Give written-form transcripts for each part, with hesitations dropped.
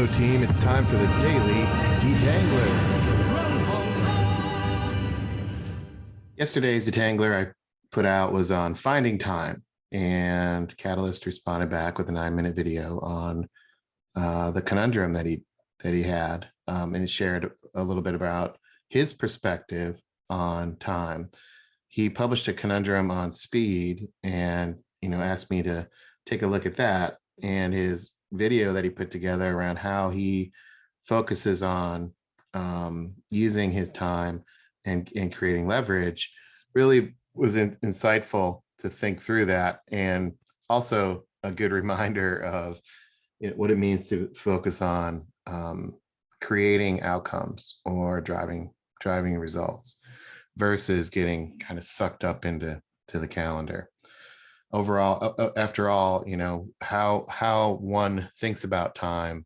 Hello, team. It's time for the Daily Detangler. Yesterday's Detangler I put out was on finding time, and Catalyst responded back with a 9-minute video on the conundrum that he had, and he shared a little bit about his perspective on time. He published a conundrum on speed, and asked me to take a look at that, and his video that he put together around how he focuses on using his time and creating leverage really was insightful to think through that, and also a good reminder of what it means to focus on creating outcomes or driving results versus getting kind of sucked up into the calendar. Overall, after all, how one thinks about time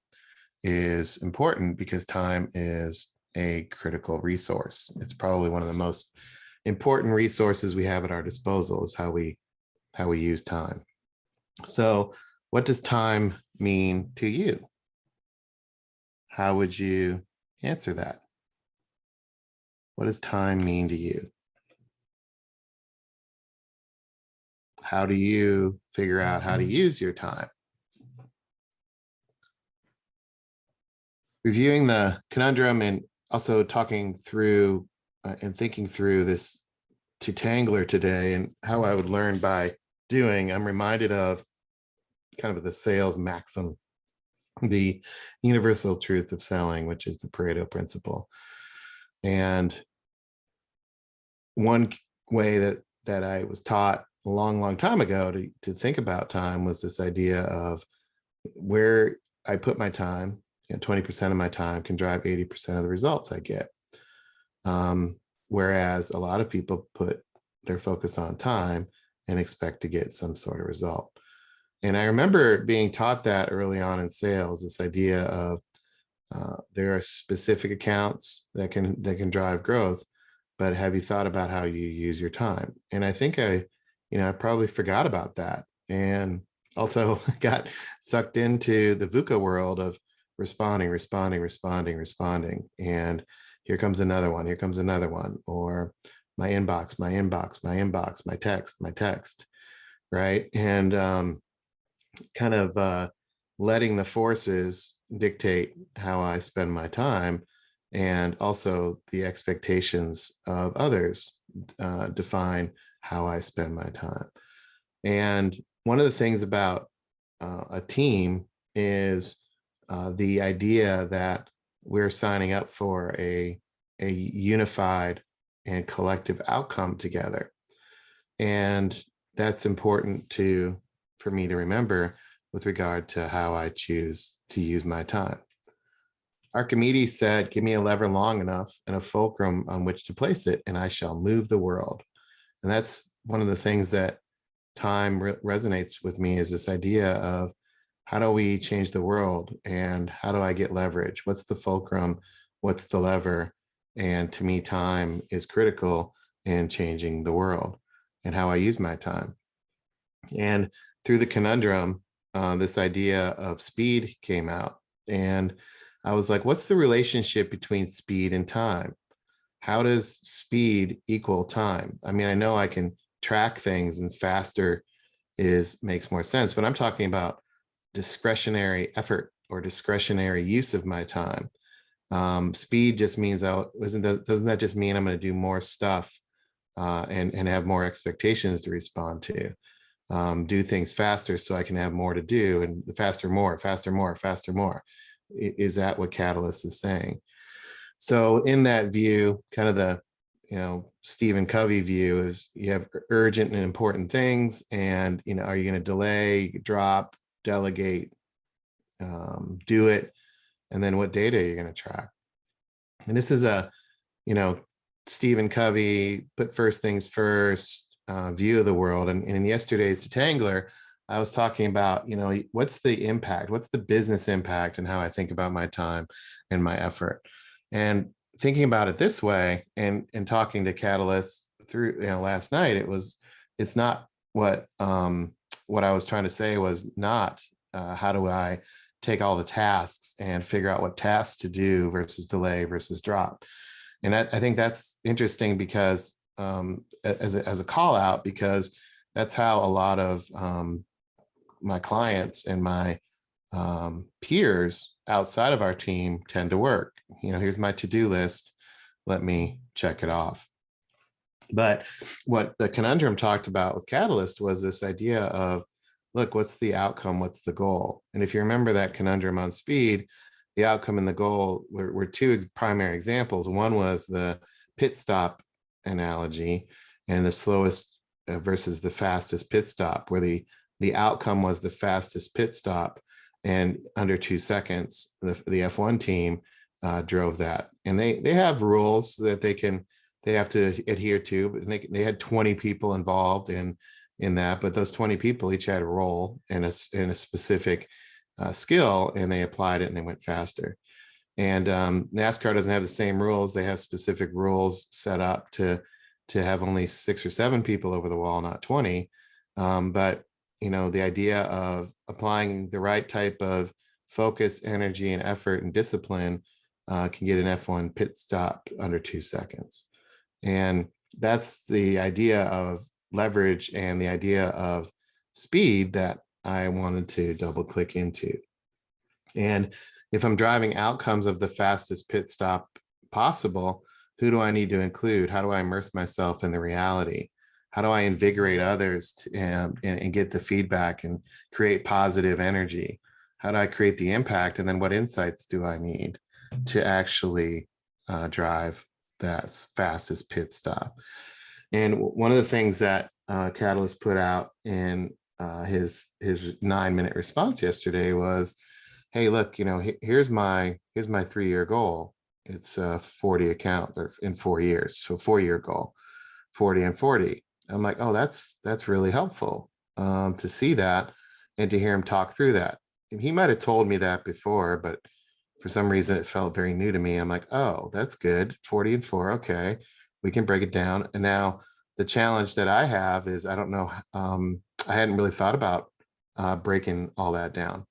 is important, because time is a critical resource. It's probably one of the most important resources we have at our disposal, is how we use time. So what does time mean to you? How would you answer that? What does time mean to you? How do you figure out how to use your time? Reviewing the conundrum and also talking through and thinking through this Detangler today and how I would learn by doing, I'm reminded of kind of the sales maxim, the universal truth of selling, which is the Pareto Principle. And one way that I was taught a long time ago to think about time was this idea of where I put my time. 20% of my time can drive 80% of the results I get. Whereas a lot of people put their focus on time and expect to get some sort of result. And I remember being taught that early on in sales, this idea of there are specific accounts that can drive growth, but have you thought about how you use your time? And I think I probably forgot about that, and also got sucked into the VUCA world of responding. And here comes another one, or my inbox, my text, right? And kind of letting the forces dictate how I spend my time, and also the expectations of others define how I spend my time. And one of the things about a team is the idea that we're signing up for a unified and collective outcome together. And that's important for me to remember with regard to how I choose to use my time. Archimedes said, "Give me a lever long enough and a fulcrum on which to place it, and I shall move the world." And that's one of the things that time resonates with me, is this idea of how do we change the world, and how do I get leverage? What's the fulcrum? What's the lever? And to me, time is critical in changing the world and how I use my time. And through the conundrum, this idea of speed came out, and I was like, what's the relationship between speed and time? How does speed equal time? I mean, I know I can track things, and faster makes more sense, but I'm talking about discretionary effort or discretionary use of my time. Speed just means doesn't that just mean I'm going to do more stuff and have more expectations to respond to, do things faster so I can have more to do, and the faster more. Is that what Catalyst is saying? So in that view, kind of the Stephen Covey view is you have urgent and important things, and are you going to delay, drop, delegate, do it, and then what data are you going to track? And this is a Stephen Covey, put first things first view of the world. And in yesterday's Detangler, I was talking about what's the impact, what's the business impact, and how I think about my time and my effort. And thinking about it this way, and talking to Catalyst through last night, it's not what I was trying to say was not how do I take all the tasks and figure out what tasks to do versus delay versus drop. And I think that's interesting because as a call out, because that's how a lot of my clients and my peers outside of our team tend to work. Here's my to-do list. Let me check it off. But what the conundrum talked about with Catalyst was this idea of, look, what's the outcome? What's the goal? And if you remember that conundrum on speed, the outcome and the goal were two primary examples. One was the pit stop analogy and the slowest versus the fastest pit stop, where the outcome was the fastest pit stop, and under 2 seconds, the F1 team drove that. And they have rules that they have to adhere to, but they had 20 people involved in that, but those 20 people each had a role in a specific skill, and they applied it and they went faster. And NASCAR doesn't have the same rules. They have specific rules set up to have only 6 or 7 people over the wall, not 20. But the idea of applying the right type of focus, energy, and effort and discipline can get an F1 pit stop under 2 seconds. And that's the idea of leverage and the idea of speed that I wanted to double click into. And if I'm driving outcomes of the fastest pit stop possible, who do I need to include? How do I immerse myself in the reality? How do I invigorate others and get the feedback and create positive energy? How do I create the impact? And then what insights do I need to actually drive that fastest pit stop? And one of the things that Catalyst put out in his 9-minute response yesterday was, hey, look, here's my 3-year goal. It's 40 accounts in 4 years. So 4-year goal, 40 and 40. I'm like, oh, that's really helpful to see that and to hear him talk through that. And he might have told me that before, but for some reason it felt very new to me. I'm like, oh, that's good. 40 and 4. Okay, we can break it down. And now the challenge that I have is, I don't know, I hadn't really thought about breaking all that down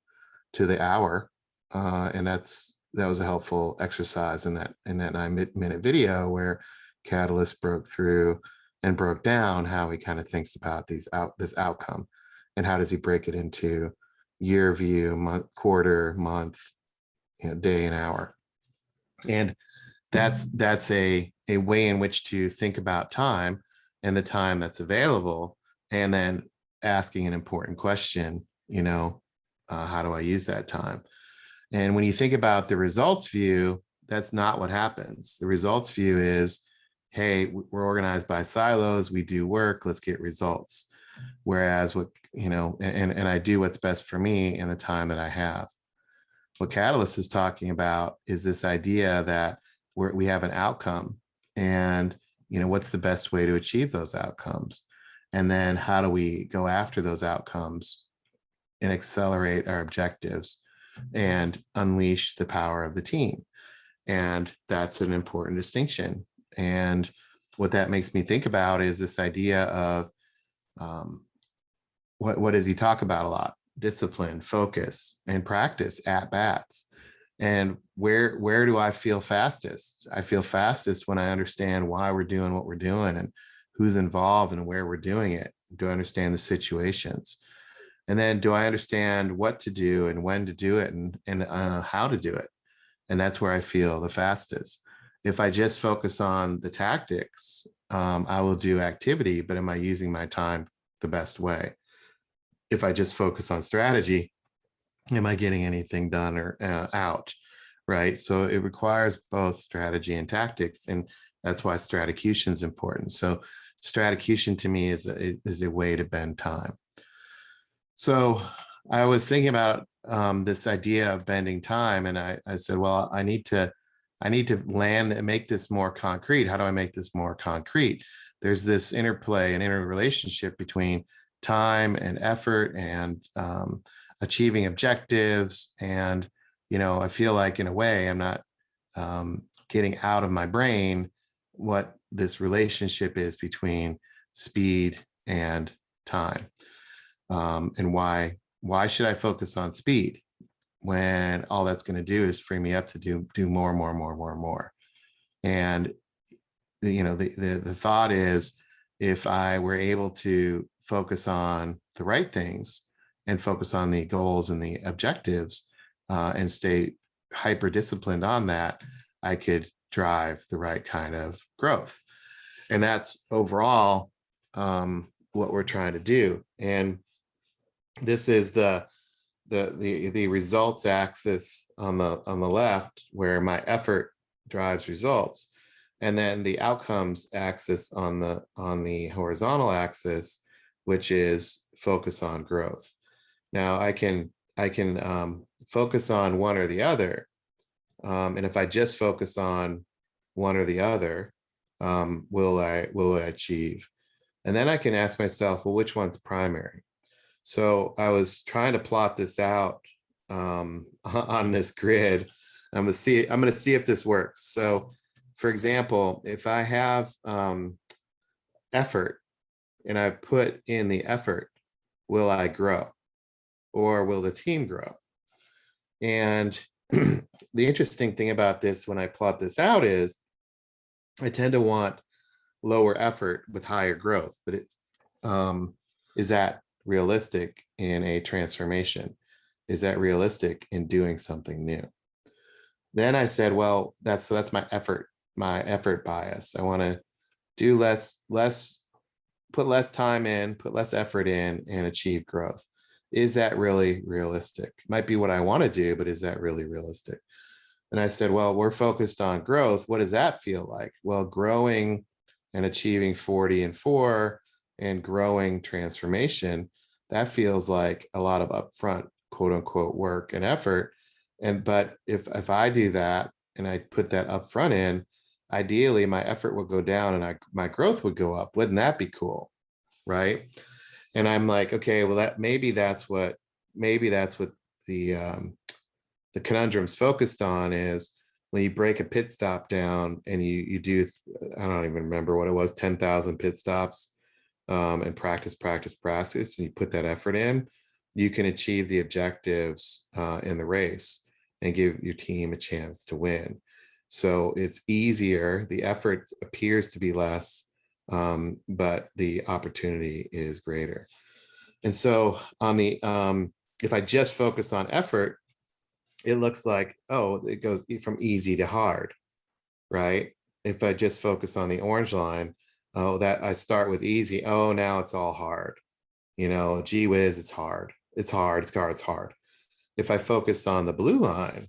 to the hour. And that was a helpful exercise in that 9-minute video where Catalyst broke through and broke down how he kind of thinks about this outcome, and how does he break it into year view, month, quarter, month, day, and hour. And that's a way in which to think about time and the time that's available, and then asking an important question, how do I use that time? And when you think about the results view, that's not what happens. The results view is, hey, we're organized by silos, we do work, let's get results. Whereas and I do what's best for me in the time that I have. What Catalyst is talking about is this idea that we have an outcome, and what's the best way to achieve those outcomes, and then how do we go after those outcomes and accelerate our objectives and unleash the power of the team. And that's an important distinction. And what that makes me think about is this idea of what does he talk about a lot? Discipline, focus, and practice at bats. And where do I feel fastest? I feel fastest when I understand why we're doing what we're doing and who's involved and where we're doing it. Do I understand the situations? And then do I understand what to do and when to do it and how to do it? And that's where I feel the fastest. If I just focus on the tactics, I will do activity, but am I using my time the best way? If I just focus on strategy, am I getting anything done or out, right? So it requires both strategy and tactics, and that's why stratocution is important. So stratocution to me is a way to bend time. So I was thinking about this idea of bending time, and I said, well, I need to land and make this more concrete. How do I make this more concrete? There's this interplay and interrelationship between time and effort and achieving objectives. And, I feel like in a way I'm not getting out of my brain what this relationship is between speed and time. And why should I focus on speed? when all that's going to do is free me up to do more and more and more and more and more. And the thought is, if I were able to focus on the right things and focus on the goals and the objectives, and stay hyper disciplined on that, I could drive the right kind of growth. And that's overall what we're trying to do. And this is the results axis on the left, where my effort drives results, and then the outcomes axis on the horizontal axis, which is focus on growth. Now I can focus on one or the other, and if I just focus on one or the other, will I achieve? And then I can ask myself, well, which one's primary? So I was trying to plot this out on this grid. I'm going to see if this works. So, for example, if I have effort and I put in the effort, will I grow, or will the team grow? And the interesting thing about this, when I plot this out, is I tend to want lower effort with higher growth. But is that realistic in a transformation? Is that realistic in doing something new? Then I said, well, that's my effort bias. I want to do less, put less time in, put less effort in, and achieve growth. Is that really realistic? Might be what I want to do, but is that really realistic? And I said, well, we're focused on growth. What does that feel like? Well, growing and achieving 40 and 4 and growing transformation, that feels like a lot of upfront, quote unquote, work and effort. But if I do that and I put that upfront in, ideally my effort would go down and my growth would go up. Wouldn't that be cool? Right? And I'm like, okay, well, maybe that's what the conundrum's focused on, is when you break a pit stop down and you do, I don't even remember what it was, 10,000 pit stops, and practice, and you put that effort in, you can achieve the objectives in the race and give your team a chance to win. So it's easier. The effort appears to be less, but the opportunity is greater. And so on the if I just focus on effort, it looks like, oh, it goes from easy to hard, right? If I just focus on the orange line, oh, that I start with easy. Oh, now it's all hard. Gee whiz, it's hard. It's hard. It's hard. It's hard. If I focus on the blue line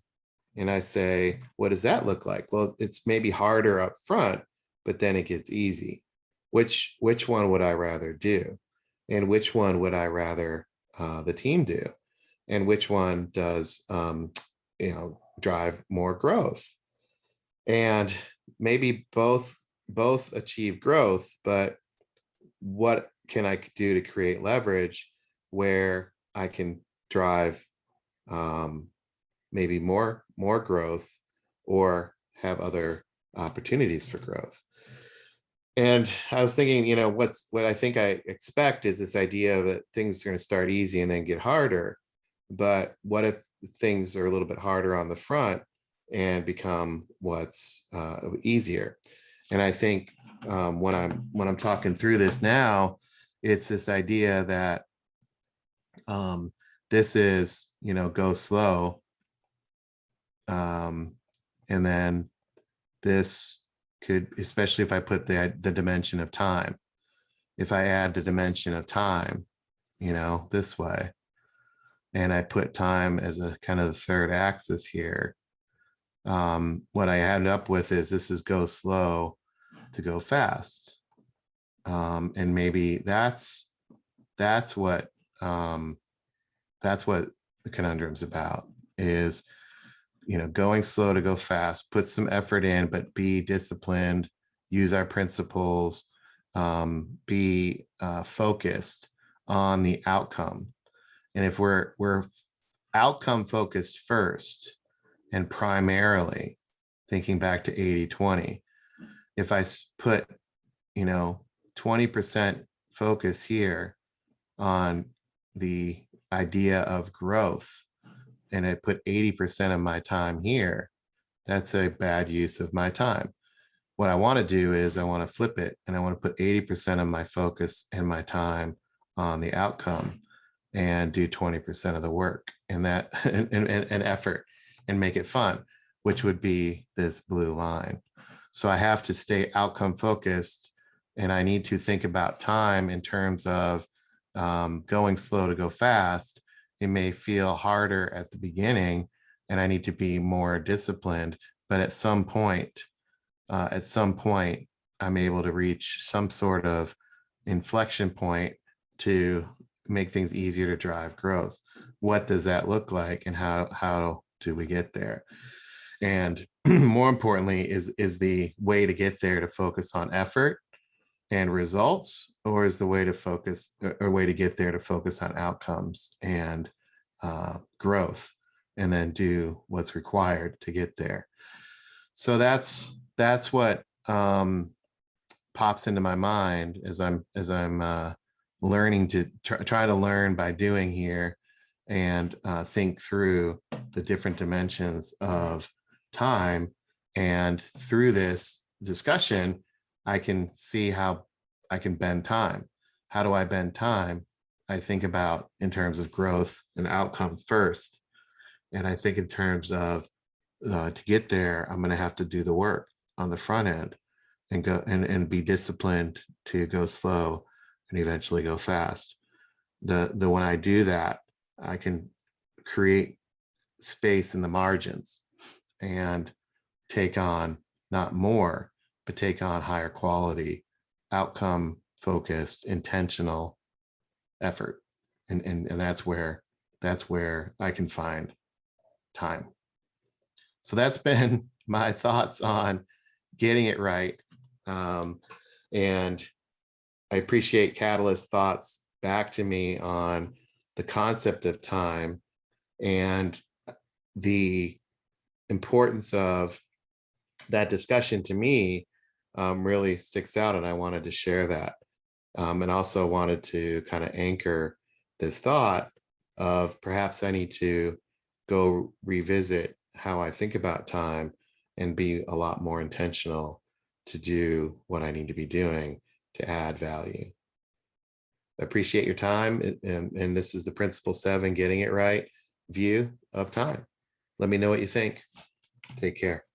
and I say, what does that look like? Well, it's maybe harder up front, but then it gets easy. Which one would I rather do? And which one would I rather the team do? And which one does drive more growth? And maybe both achieve growth, but what can I do to create leverage where I can drive maybe more growth, or have other opportunities for growth? And I was thinking, what I think I expect is this idea that things are going to start easy and then get harder. But what if things are a little bit harder on the front and become what's easier? And I think when I'm talking through this now, it's this idea that this is, go slow. And then this could, especially if I put the dimension of time, if I add the dimension of time, this way, and I put time as a kind of the third axis here, what I end up with is this is go slow to go fast. And maybe that's what the conundrum's about, is going slow to go fast, put some effort in, but be disciplined, use our principles, be focused on the outcome. And if we're outcome focused first, and primarily thinking back to 80-20, if I put 20% focus here on the idea of growth, and I put 80% of my time here, that's a bad use of my time. What I want to do is I want to flip it, and I want to put 80% of my focus and my time on the outcome and do 20% of the work and that and effort and make it fun, which would be this blue line. So I have to stay outcome focused, and I need to think about time in terms of going slow to go fast. It may feel harder at the beginning, and I need to be more disciplined, but at some point, I'm able to reach some sort of inflection point to make things easier to drive growth. What does that look like, and how do we get there? And more importantly, is the way to get there to focus on effort and results, or is the way to focus, or way to get there to focus on outcomes and growth, and then do what's required to get there? So that's what pops into my mind as I'm learning to try to learn by doing here, and think through the different dimensions of time. And through this discussion, I can see how I can bend time. How do I bend time? I think about in terms of growth and outcome first. And I think in terms of to get there, I'm going to have to do the work on the front end and go and be disciplined to go slow and eventually go fast. When I do that, I can create space in the margins and take on not more, but take on higher quality, outcome focused, intentional effort. And that's where I can find time. So that's been my thoughts on getting it right. And I appreciate Catalyst's thoughts back to me on the concept of time and the importance of that discussion. To me, really sticks out, and I wanted to share that. And also wanted to kind of anchor this thought of perhaps I need to go revisit how I think about time and be a lot more intentional to do what I need to be doing to add value. I appreciate your time. And this is the Principle 7, Getting It Right view of time. Let me know what you think. Take care.